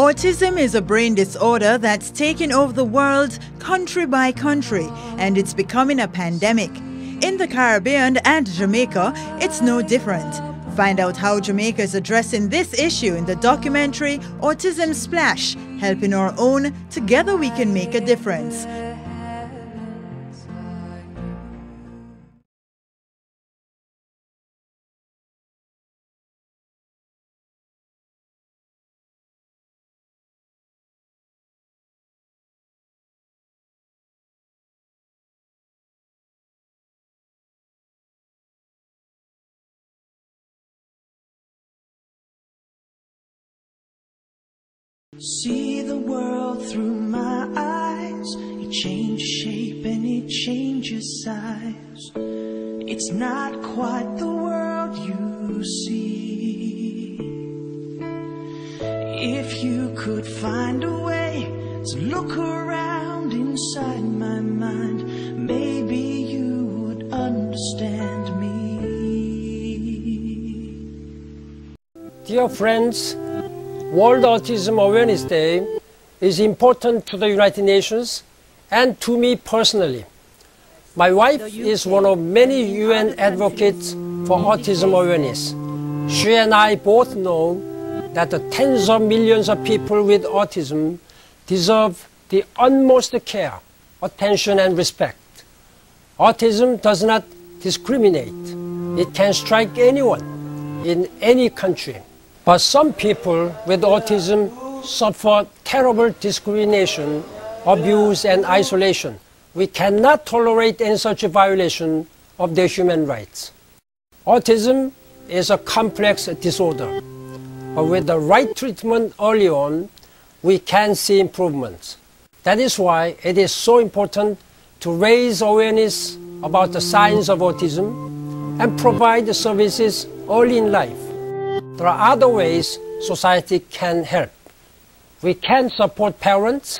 Autism is a brain disorder that's taken over the world country by country, and it's becoming a pandemic. In the Caribbean and Jamaica, it's no different. Find out how Jamaica is addressing this issue in the documentary Autism Splash, Helping Our Own, Together We Can Make a Difference. See the world through my eyes. It changes shape and it changes size. It's not quite the world you see. If you could find a way to look around inside my mind, maybe you would understand me. Dear friends, World Autism Awareness Day is important to the United Nations and to me personally. My wife is one of many UN advocates for autism awareness. She and I both know that the tens of millions of people with autism deserve the utmost care, attention and respect. Autism does not discriminate. It can strike anyone in any country. But some people with autism suffer terrible discrimination, abuse and isolation. We cannot tolerate any such violation of their human rights. Autism is a complex disorder, but with the right treatment early on, we can see improvements. That is why it is so important to raise awareness about the signs of autism and provide the services early in life. There are other ways society can help. We can support parents.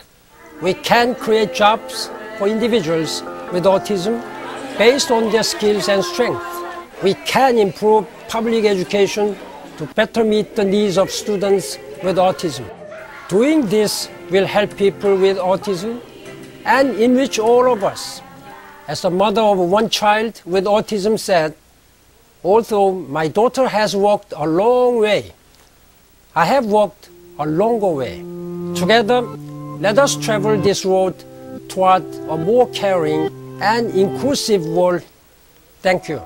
We can create jobs for individuals with autism based on their skills and strengths. We can improve public education to better meet the needs of students with autism. Doing this will help people with autism and enrich all of us. As the mother of one child with autism said, although my daughter has walked a long way, I have walked a longer way. Together, let us travel this road toward a more caring and inclusive world. Thank you.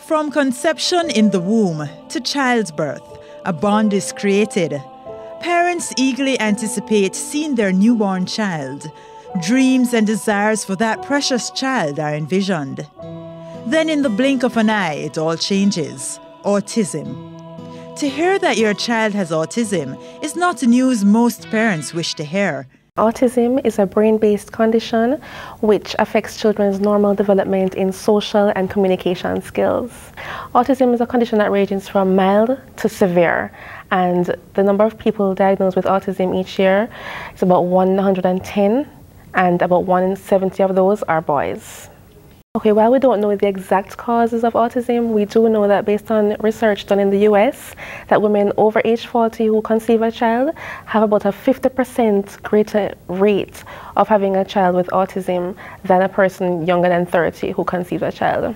From conception in the womb to childbirth, a bond is created. Parents eagerly anticipate seeing their newborn child. Dreams and desires for that precious child are envisioned. Then in the blink of an eye, it all changes. Autism. To hear that your child has autism is not news most parents wish to hear. Autism is a brain-based condition which affects children's normal development in social and communication skills. Autism is a condition that ranges from mild to severe, and the number of people diagnosed with autism each year is about 110, and about 1 in 70 of those are boys. Okay, while we don't know the exact causes of autism, we do know that based on research done in the US, that women over age 40 who conceive a child have about a 50% greater rate of having a child with autism than a person younger than 30 who conceives a child.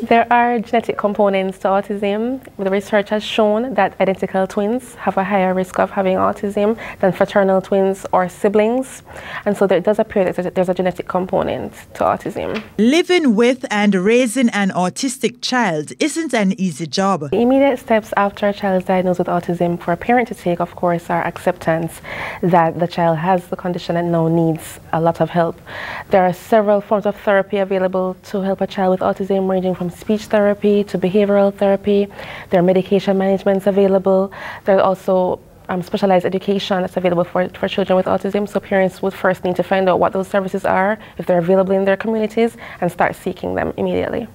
There are genetic components to autism. The research has shown that identical twins have a higher risk of having autism than fraternal twins or siblings. And so there does appear that there's a genetic component to autism. Living with and raising an autistic child isn't an easy job. The immediate steps after a child is diagnosed with autism for a parent to take, of course, are acceptance that the child has the condition and now needs a lot of help. There are several forms of therapy available to help a child with autism, ranging from speech therapy to behavioral therapy. There are medication managements available. There's also specialized education that's available for children with autism. So parents would first need to find out what those services are, if they're available in their communities, and start seeking them immediately.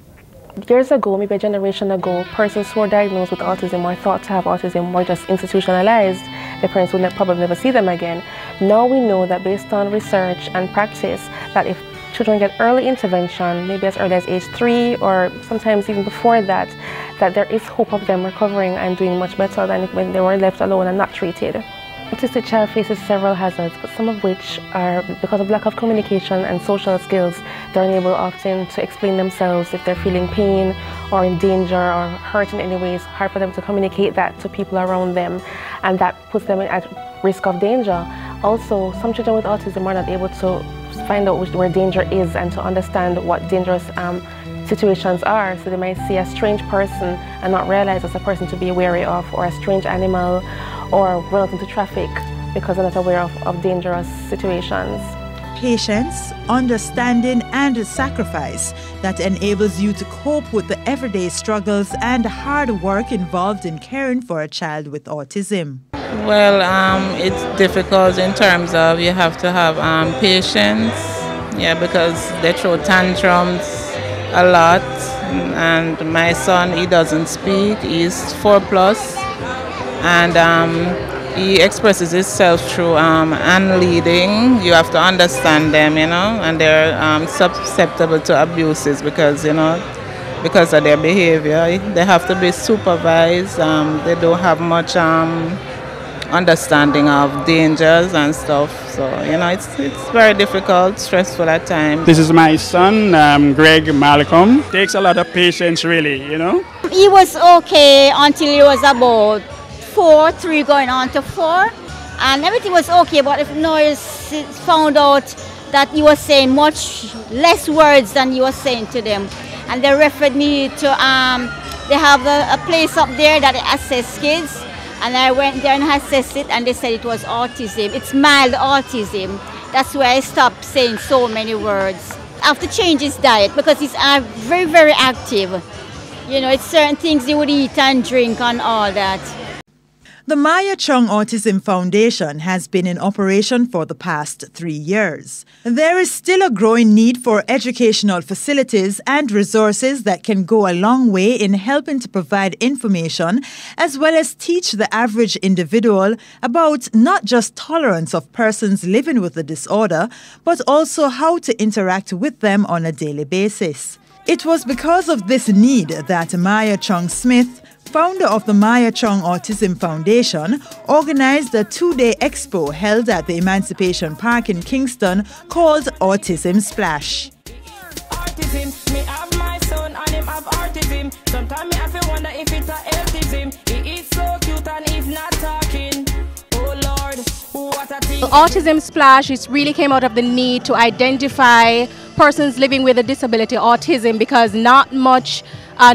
Years ago, maybe a generation ago, persons who were diagnosed with autism or thought to have autism were just institutionalized. Their parents would probably never see them again. Now we know that based on research and practice, that if children get early intervention, maybe as early as age 3 or sometimes even before that, that there is hope of them recovering and doing much better than when they were left alone and not treated. Autistic child faces several hazards, but some of which are because of lack of communication and social skills. They're unable often to explain themselves if they're feeling pain or in danger or hurt in any way. It's hard for them to communicate that to people around them, and that puts them at risk of danger. Also, some children with autism are not able to find out where danger is and to understand what dangerous situations are. So they might see a strange person and not realize it's a person to be wary of, or a strange animal, or run out into traffic because they're not aware of dangerous situations. Patience, understanding, and sacrifice that enables you to cope with the everyday struggles and hard work involved in caring for a child with autism. Well, it's difficult in terms of you have to have patience, because they throw tantrums a lot. And my son, he doesn't speak, he's 4+, and he expresses himself through hand leading. You have to understand them, and they're susceptible to abuses because of their behavior. They have to be supervised. They don't have much understanding of dangers and stuff. So, it's very difficult, stressful at times. This is my son, Greg Malcolm. Takes a lot of patience, really, He was okay until he was about 4, 3 going on to 4, and everything was okay, but if Noise found out that he was saying much less words than he was saying to them, and they referred me to, they have a place up there that they assess kids, and I went there and assessed it, and they said it was autism. It's mild autism. That's why I stopped saying so many words. I have to change his diet because he's very, very active. It's certain things he would eat and drink and all that. The Maia Chung Autism Foundation has been in operation for the past 3 years. There is still a growing need for educational facilities and resources that can go a long way in helping to provide information as well as teach the average individual about not just tolerance of persons living with the disorder, but also how to interact with them on a daily basis. It was because of this need that Maia Chung Smith, founder of the Maia Chung Autism Foundation, organized a 2-day expo held at the Emancipation Park in Kingston called Autism Splash. Autism, me have my son and him have autism. Sometimes me have to wonder if it's autism. He is so cute and he's not talking. Oh Lord, what a thing. Autism Splash really came out of the need to identify persons living with a disability, autism, because not much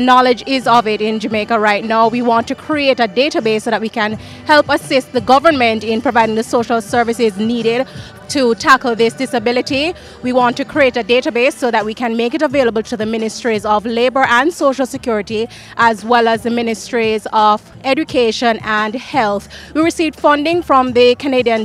knowledge is of it in Jamaica right now. We want to create a database so that we can help assist the government in providing the social services needed to tackle this disability. We want to create a database so that we can make it available to the ministries of Labour and Social Security, as well as the ministries of Education and Health. We received funding from the Canadian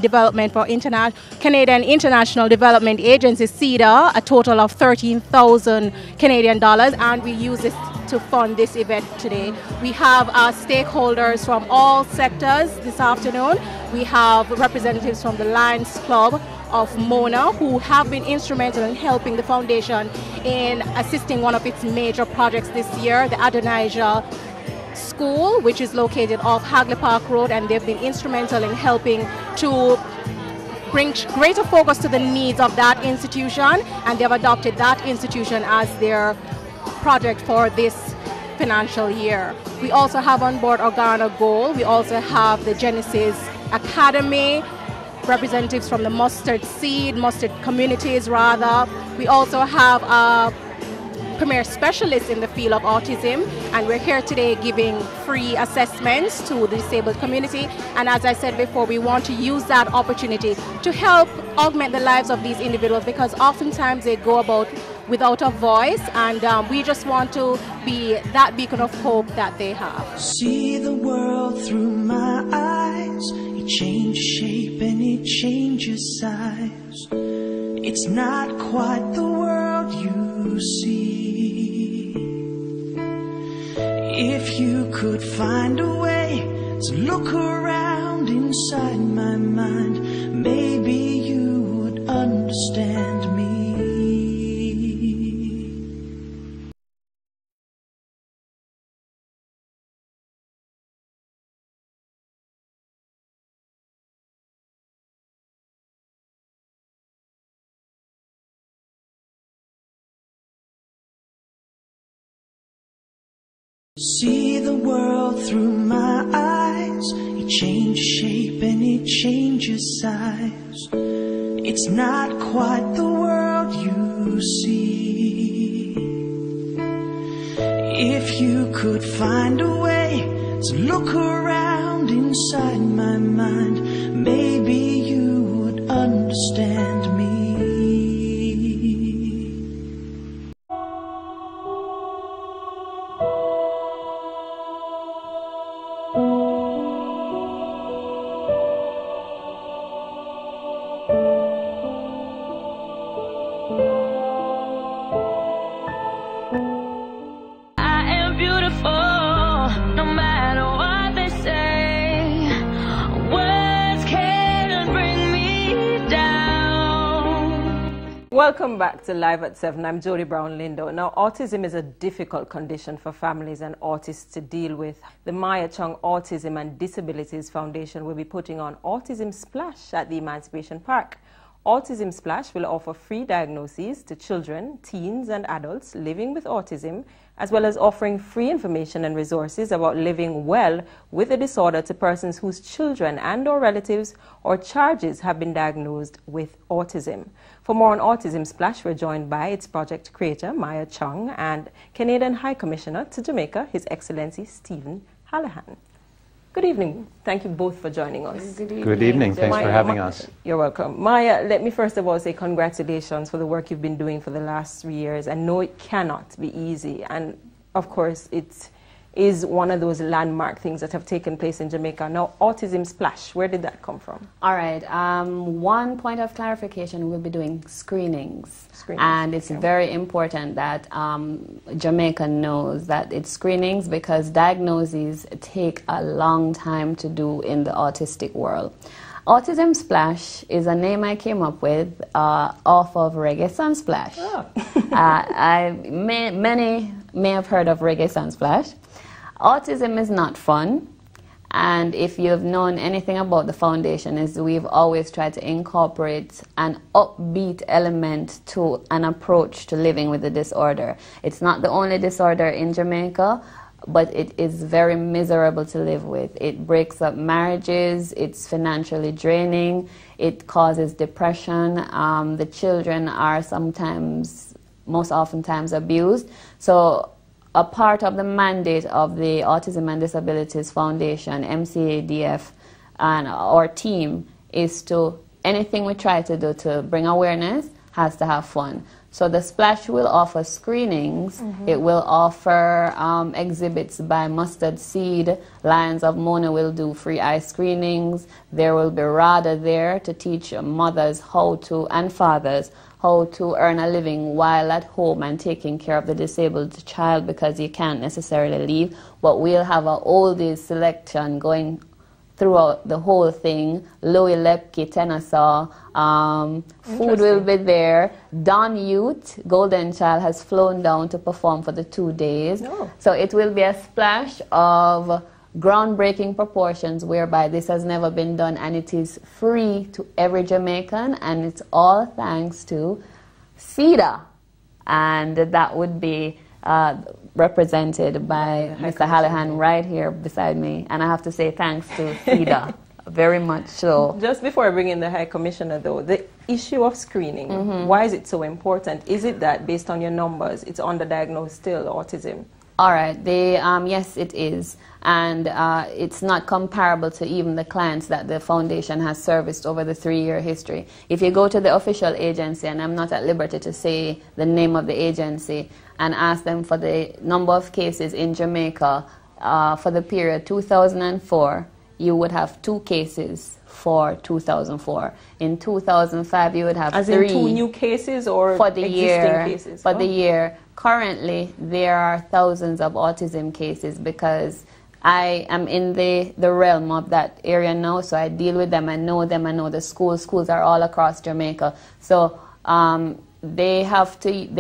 International Development Agency, CEDA, a total of 13,000 Canadian dollars, and we use this to fund this event today. We have our stakeholders from all sectors this afternoon. We have representatives from the Lions Club of Mona, who have been instrumental in helping the foundation in assisting one of its major projects this year, the Adonijah School, which is located off Hagley Park Road, and they've been instrumental in helping to bring greater focus to the needs of that institution, and they've adopted that institution as their project for this financial year. We also have on board Organa Gold. We also have the Genesis Academy, representatives from the mustard communities rather. We also have a premier specialist in the field of autism, and we're here today giving free assessments to the disabled community. And as I said before, we want to use that opportunity to help augment the lives of these individuals, because oftentimes they go about without a voice, and we just want to be that beacon of hope that they have. See the world through my eyes. It changes shape and it changes size. It's not quite the world you see. If you could find a way to look around inside my mind, maybe you would understand me. See the world through my eyes. It changes shape and it changes size. It's not quite the world you see. If you could find a way to look around inside my mind, maybe you would understand me. Welcome back to Live at 7. I'm Jody Brown-Lindo. Now, autism is a difficult condition for families and artists to deal with. The Maia, Chung Autism and Disabilities Foundation will be putting on Autism Splash at the Emancipation Park. Autism Splash will offer free diagnoses to children, teens and adults living with autism, as well as offering free information and resources about living well with the disorder to persons whose children and/or relatives or charges have been diagnosed with autism. For more on Autism Splash, we're joined by its project creator, Maia Chung, and Canadian High Commissioner to Jamaica, His Excellency Stephen Hallahan. Good evening. Thank you both for joining us. Good evening. Thanks for having us. You're welcome. Maya, let me first of all say congratulations for the work you've been doing for the last 3 years. I know it cannot be easy. And, of course, it is one of those landmark things that have taken place in Jamaica. Now, Autism Splash, where did that come from? All right. One point of clarification, we'll be doing screenings. And it's very important that Jamaica knows that it's screenings because diagnoses take a long time to do in the autistic world. Autism Splash is a name I came up with off of Reggae Sunsplash. Oh. Many may have heard of Reggae Sunsplash. Autism is not fun, and if you've known anything about the foundation, is we've always tried to incorporate an upbeat element to an approach to living with the disorder. It's not the only disorder in Jamaica, but it is very miserable to live with. It breaks up marriages, it's financially draining, it causes depression, the children are sometimes, most oftentimes abused. So a part of the mandate of the Autism and Disabilities Foundation, MCADF, and our team is to, anything we try to do to bring awareness has to have fun. So the Splash will offer screenings. It will offer exhibits by Mustard Seed. Lions of Mona will do free eye screenings. There will be RADA there to teach mothers how to, and fathers, how to earn a living while at home and taking care of the disabled child because you can't necessarily leave. But we'll have an oldies selection going throughout the whole thing. Louis Lepke, Tenasaw, food will be there. Don Youth, Golden Child, has flown down to perform for the 2 days. Oh. So it will be a splash of groundbreaking proportions whereby this has never been done, and it is free to every Jamaican, and it's all thanks to CEDA, and that would be represented by Mr. Hallahan right here beside me, and I have to say thanks to CEDA very much so. Just before I bring in the High Commissioner though, the issue of screening, why is it so important? Is it that based on your numbers it's underdiagnosed still, autism? All right, yes, it is. And it's not comparable to even the clients that the foundation has serviced over the 3-year history. If you go to the official agency, and I'm not at liberty to say the name of the agency, and ask them for the number of cases in Jamaica for the period 2004, you would have 2 cases for 2004. In 2005, you would have 3. As in 2 new cases or for the existing year, cases? For the year. Currently, there are thousands of autism cases because I am in the realm of that area now, so I deal with them, I know the schools. Schools are all across Jamaica. So they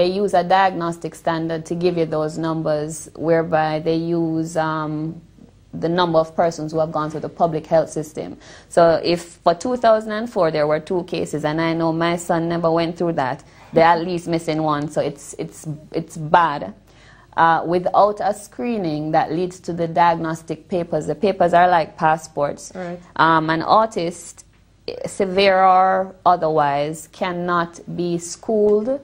use a diagnostic standard to give you those numbers, whereby they use the number of persons who have gone through the public health system. So if for 2004 there were 2 cases, and I know my son never went through that, they're at least missing 1, so it's bad. without a screening that leads to the diagnostic papers. The papers are like passports. Right. An autist, severe or otherwise, cannot be schooled,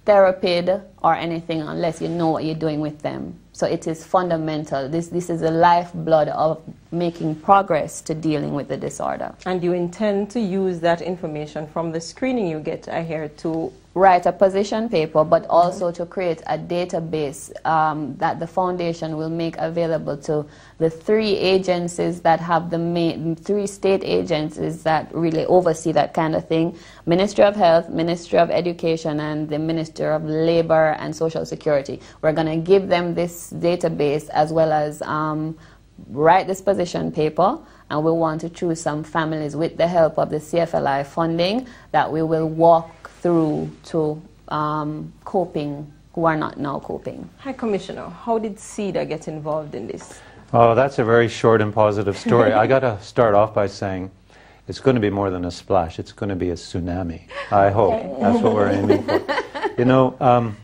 therapied, or anything unless you know what you're doing with them. So it is fundamental. This is the lifeblood of making progress to dealing with the disorder. And you intend to use that information from the screening you get, I hear, to write a position paper, but also to create a database that the foundation will make available to the 3 agencies that have the 3 state agencies that really oversee that kind of thing: Ministry of Health, Ministry of Education, and the Ministry of Labor and Social Security. We're going to give them this database as well as write this position paper, and we want to choose some families with the help of the CFLI funding that we will walk through to coping, who are not now coping. Hi, Commissioner. How did CEDA get involved in this? Oh, that's a very short and positive story. I got to start off by saying it's going to be more than a splash. It's going to be a tsunami. I hope. That's what we're aiming for. You know,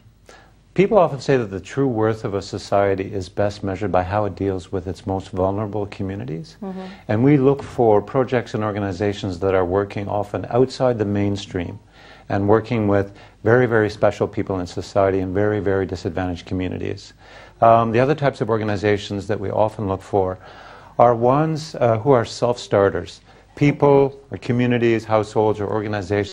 people often say that the true worth of a society is best measured by how it deals with its most vulnerable communities. And we look for projects and organizations that are working often outside the mainstream and working with very, very special people in society in very, very disadvantaged communities. The other types of organizations that we often look for are ones who are self-starters, people or communities, households or organizations